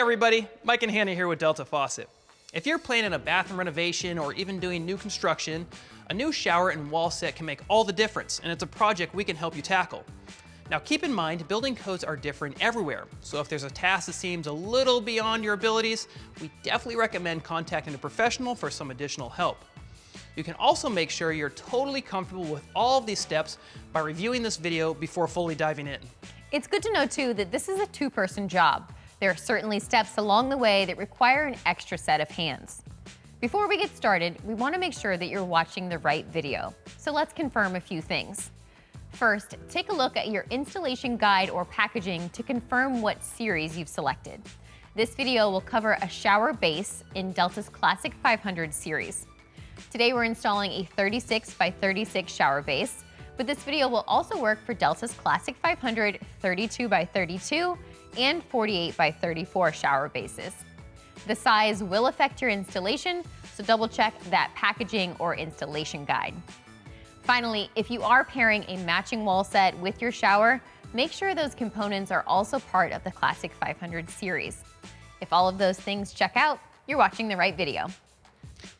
everybody, Mike and Hannah here with Delta Faucet. If you're planning a bathroom renovation or even doing new construction, a new shower and wall set can make all the difference, and it's a project we can help you tackle. Now keep in mind, building codes are different everywhere, so if there's a task that seems a little beyond your abilities, we definitely recommend contacting a professional for some additional help. You can also make sure you're totally comfortable with all of these steps by reviewing this video before fully diving in. It's good to know too that this is a two-person job. There are certainly steps along the way that require an extra set of hands. Before we get started, we want to make sure that you're watching the right video. So let's confirm a few things. First, take a look at your installation guide or packaging to confirm what series you've selected. This video will cover a shower base in Delta's Classic 500 series. Today we're installing a 36 by 36 shower base, but this video will also work for Delta's Classic 500 32 by 32 and 48 by 34 shower bases. The size will affect your installation, so double check that packaging or installation guide. Finally, if you are pairing a matching wall set with your shower, make sure those components are also part of the Classic 500 series. If all of those things check out, you're watching the right video.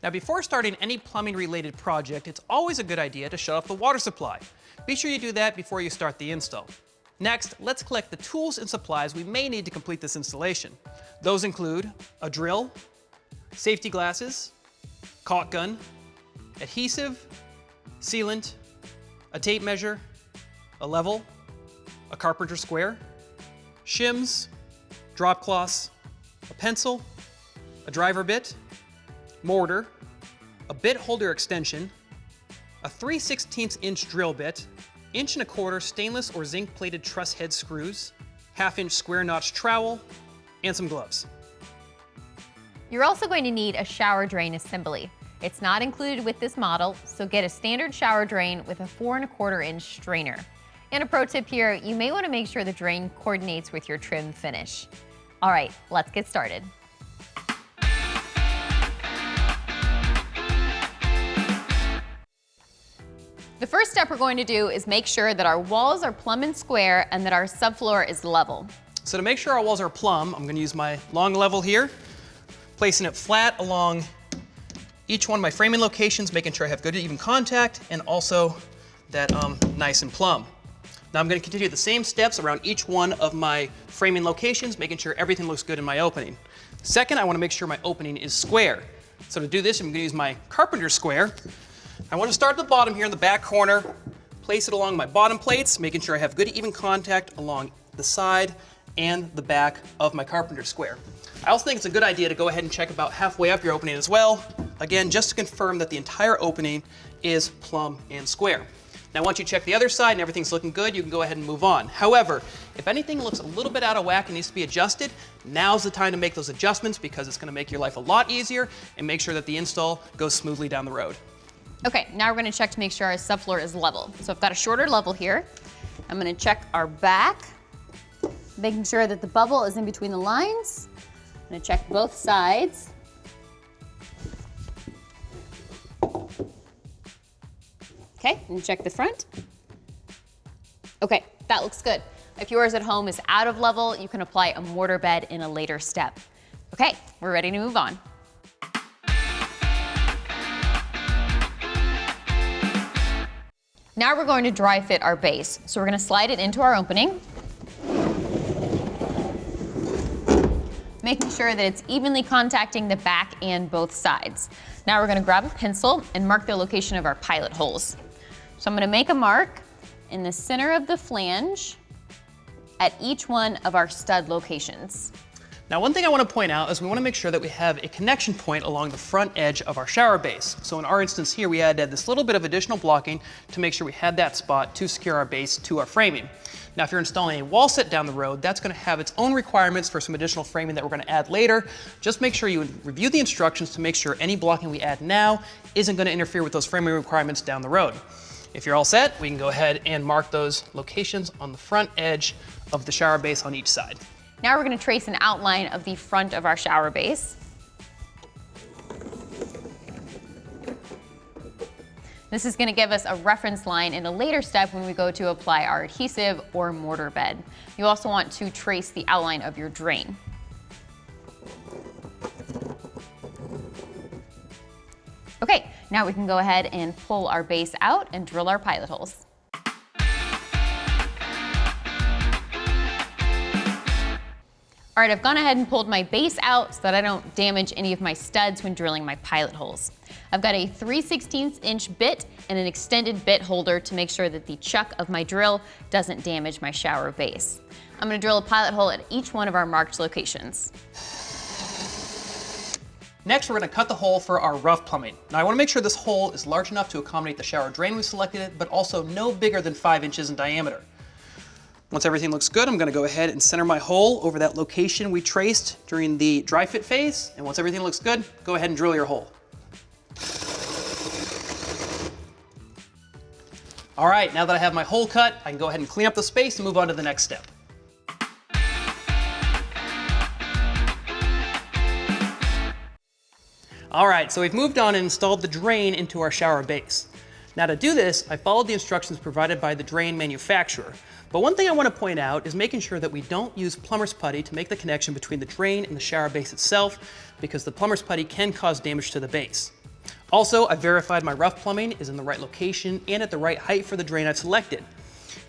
Now before starting any plumbing related project, it's always a good idea to shut off the water supply. Be sure you do that before you start the install. Next, let's collect the tools and supplies we may need to complete this installation. Those include a drill, safety glasses, caulk gun, adhesive, sealant, a tape measure, a level, a Carpenter square, shims, drop cloths, a pencil, a driver bit, mortar, a bit holder extension, a 3/16 inch drill bit, 1¼ inch stainless or zinc plated truss head screws, 1/2 inch square notch trowel, and some gloves. You're also going to need a shower drain assembly. It's not included with this model, so get a standard shower drain with a 4¼ inch strainer. And a pro tip here, you may want to make sure the drain coordinates with your trim finish. All right, let's get started. The first step we're going to do is make sure that our walls are plumb and square and that our subfloor is level. So to make sure our walls are plumb, I'm going to use my long level here, placing it flat along each one of my framing locations, making sure I have good even contact and also that nice and plumb. Now I'm going to continue the same steps around each one of my framing locations, making sure everything looks good in my opening. Second, I want to make sure my opening is square. So to do this, I'm going to use my Carpenter square. I want to start at the bottom here in the back corner, place it along my bottom plates, making sure I have good even contact along the side and the back of my Carpenter square. I also think it's a good idea to go ahead and check about halfway up your opening as well. Again, just to confirm that the entire opening is plumb and square. Now once you check the other side and everything's looking good, you can go ahead and move on. However, if anything looks a little bit out of whack and needs to be adjusted, now's the time to make those adjustments because it's going to make your life a lot easier and make sure that the install goes smoothly down the road. Okay, now we're going to check to make sure our subfloor is level. So I've got a shorter level here. I'm going to check our back, making sure that the bubble is in between the lines. I'm going to check both sides. Okay, and check the front. Okay, that looks good. If yours at home is out of level, you can apply a mortar bed in a later step. Okay, we're ready to move on. Now we're going to dry fit our base. So we're going to slide it into our opening, making sure that it's evenly contacting the back and both sides. Now we're going to grab a pencil and mark the location of our pilot holes. So I'm going to make a mark in the center of the flange at each one of our stud locations. Now one thing I want to point out is we want to make sure that we have a connection point along the front edge of our shower base. So in our instance here, we had to add this little bit of additional blocking to make sure we had that spot to secure our base to our framing. Now if you're installing a wall set down the road, that's going to have its own requirements for some additional framing that we're going to add later. Just make sure you review the instructions to make sure any blocking we add now isn't going to interfere with those framing requirements down the road. If you're all set, we can go ahead and mark those locations on the front edge of the shower base on each side. Now we're going to trace an outline of the front of our shower base. This is going to give us a reference line in a later step when we go to apply our adhesive or mortar bed. You also want to trace the outline of your drain. Okay, now we can go ahead and pull our base out and drill our pilot holes. All right, I've gone ahead and pulled my base out so that I don't damage any of my studs when drilling my pilot holes. I've got a 3/16" bit and an extended bit holder to make sure that the chuck of my drill doesn't damage my shower base. I'm gonna drill a pilot hole at each one of our marked locations. Next, we're gonna cut the hole for our rough plumbing. Now I wanna make sure this hole is large enough to accommodate the shower drain we selected, but also no bigger than 5 inches in diameter. Once everything looks good, I'm gonna go ahead and center my hole over that location we traced during the dry fit phase. And once everything looks good, go ahead and drill your hole. All right, now that I have my hole cut, I can go ahead and clean up the space and move on to the next step. All right, so we've moved on and installed the drain into our shower base. Now to do this, I followed the instructions provided by the drain manufacturer. But one thing I want to point out is making sure that we don't use plumber's putty to make the connection between the drain and the shower base itself, because the plumber's putty can cause damage to the base. Also, I verified my rough plumbing is in the right location and at the right height for the drain I've selected.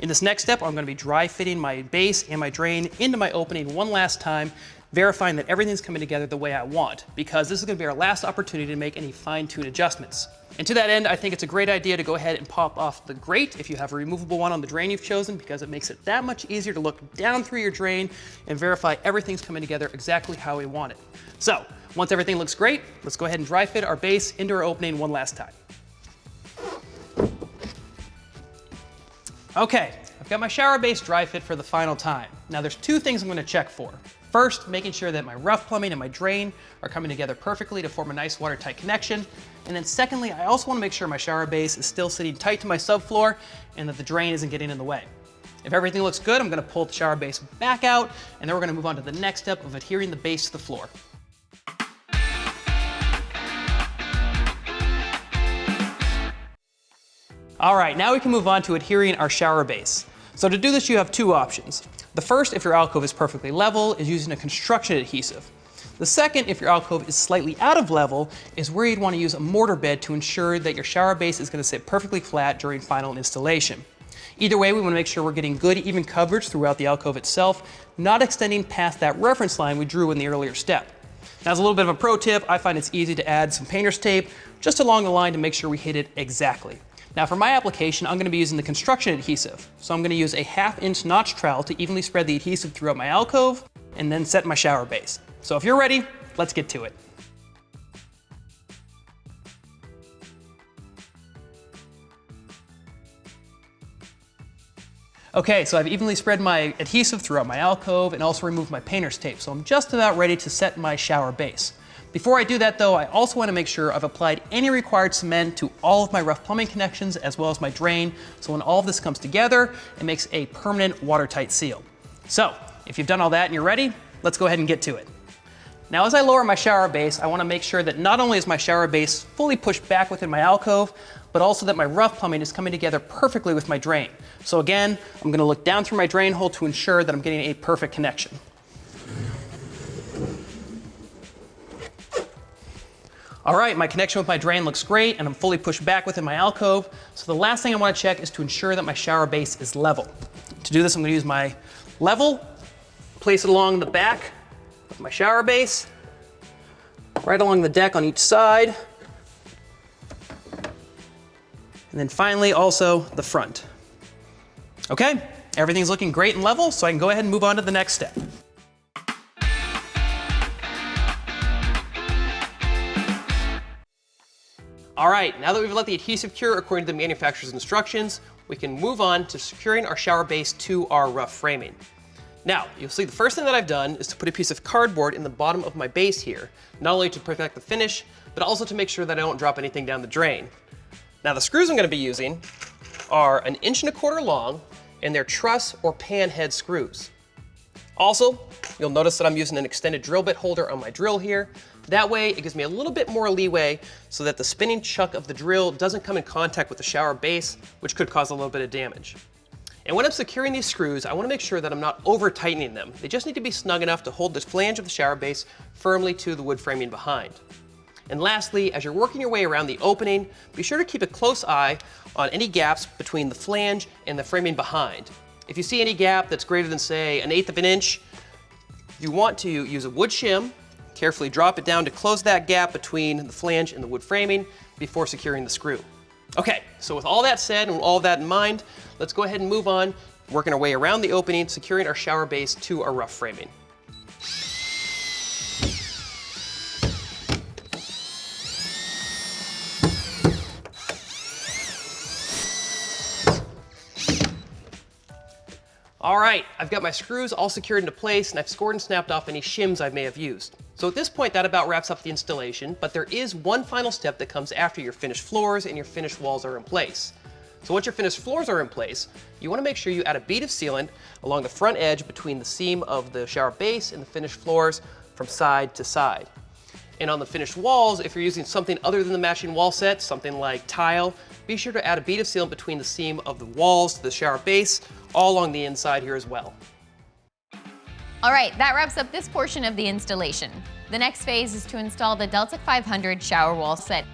In this next step, I'm going to be dry fitting my base and my drain into my opening one last time, verifying that everything's coming together the way I want, because this is going to be our last opportunity to make any fine-tune adjustments. And to that end, I think it's a great idea to go ahead and pop off the grate if you have a removable one on the drain you've chosen, because it makes it that much easier to look down through your drain and verify everything's coming together exactly how we want it. So, once everything looks great, let's go ahead and dry fit our base into our opening one last time. Okay, I've got my shower base dry fit for the final time. Now there's 2 things I'm going to check for. First, making sure that my rough plumbing and my drain are coming together perfectly to form a nice watertight connection. And then secondly, I also want to make sure my shower base is still sitting tight to my subfloor and that the drain isn't getting in the way. If everything looks good, I'm going to pull the shower base back out, and then we're going to move on to the next step of adhering the base to the floor. All right, now we can move on to adhering our shower base. So to do this, you have 2 options. The first, if your alcove is perfectly level, is using a construction adhesive. The second, if your alcove is slightly out of level, is where you'd want to use a mortar bed to ensure that your shower base is going to sit perfectly flat during final installation. Either way, we want to make sure we're getting good, even coverage throughout the alcove itself, not extending past that reference line we drew in the earlier step. Now, as a little bit of a pro tip, I find it's easy to add some painter's tape just along the line to make sure we hit it exactly. Now for my application, I'm going to be using the construction adhesive. So I'm going to use a 1/2 inch notch trowel to evenly spread the adhesive throughout my alcove and then set my shower base. So if you're ready, let's get to it. Okay, so I've evenly spread my adhesive throughout my alcove and also removed my painter's tape. So I'm just about ready to set my shower base. Before I do that though, I also want to make sure I've applied any required cement to all of my rough plumbing connections as well as my drain, so when all of this comes together, it makes a permanent watertight seal. So, if you've done all that and you're ready, let's go ahead and get to it. Now as I lower my shower base, I want to make sure that not only is my shower base fully pushed back within my alcove, but also that my rough plumbing is coming together perfectly with my drain. So again, I'm going to look down through my drain hole to ensure that I'm getting a perfect connection. All right, my connection with my drain looks great and I'm fully pushed back within my alcove. So the last thing I want to check is to ensure that my shower base is level. To do this, I'm going to use my level, place it along the back of my shower base, right along the deck on each side, and then finally also the front. Okay, everything's looking great and level, so I can go ahead and move on to the next step. All right, now that we've let the adhesive cure according to the manufacturer's instructions, we can move on to securing our shower base to our rough framing. Now, you'll see the first thing that I've done is to put a piece of cardboard in the bottom of my base here, not only to protect the finish, but also to make sure that I don't drop anything down the drain. Now the screws I'm gonna be using are 1 1/4 inch long, and they're truss or pan head screws. Also, you'll notice that I'm using an extended drill bit holder on my drill here. That way, it gives me a little bit more leeway so that the spinning chuck of the drill doesn't come in contact with the shower base, which could cause a little bit of damage. And when I'm securing these screws, I want to make sure that I'm not over tightening them. They just need to be snug enough to hold the flange of the shower base firmly to the wood framing behind. And lastly, as you're working your way around the opening, be sure to keep a close eye on any gaps between the flange and the framing behind. If you see any gap that's greater than, say, 1/8 of an inch, you want to use a wood shim, carefully drop it down to close that gap between the flange and the wood framing before securing the screw. Okay, so with all that said and all that in mind, let's go ahead and move on, working our way around the opening, securing our shower base to our rough framing. All right, I've got my screws all secured into place, and I've scored and snapped off any shims I may have used. So at this point, that about wraps up the installation, but there is one final step that comes after your finished floors and your finished walls are in place. So once your finished floors are in place, you want to make sure you add a bead of sealant along the front edge between the seam of the shower base and the finished floors from side to side. And on the finished walls, if you're using something other than the matching wall set, something like tile, be sure to add a bead of sealant between the seam of the walls to the shower base, all along the inside here as well. All right, that wraps up this portion of the installation. The next phase is to install the Delta 500 shower wall set.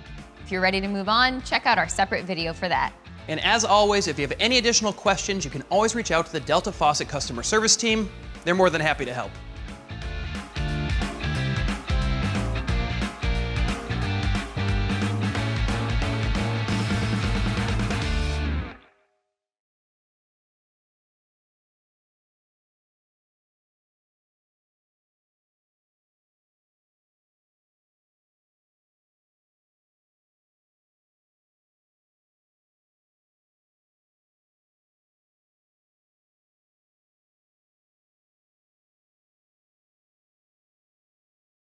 If you're ready to move on, check out our separate video for that. And as always, if you have any additional questions, you can always reach out to the Delta Faucet customer service team. They're more than happy to help.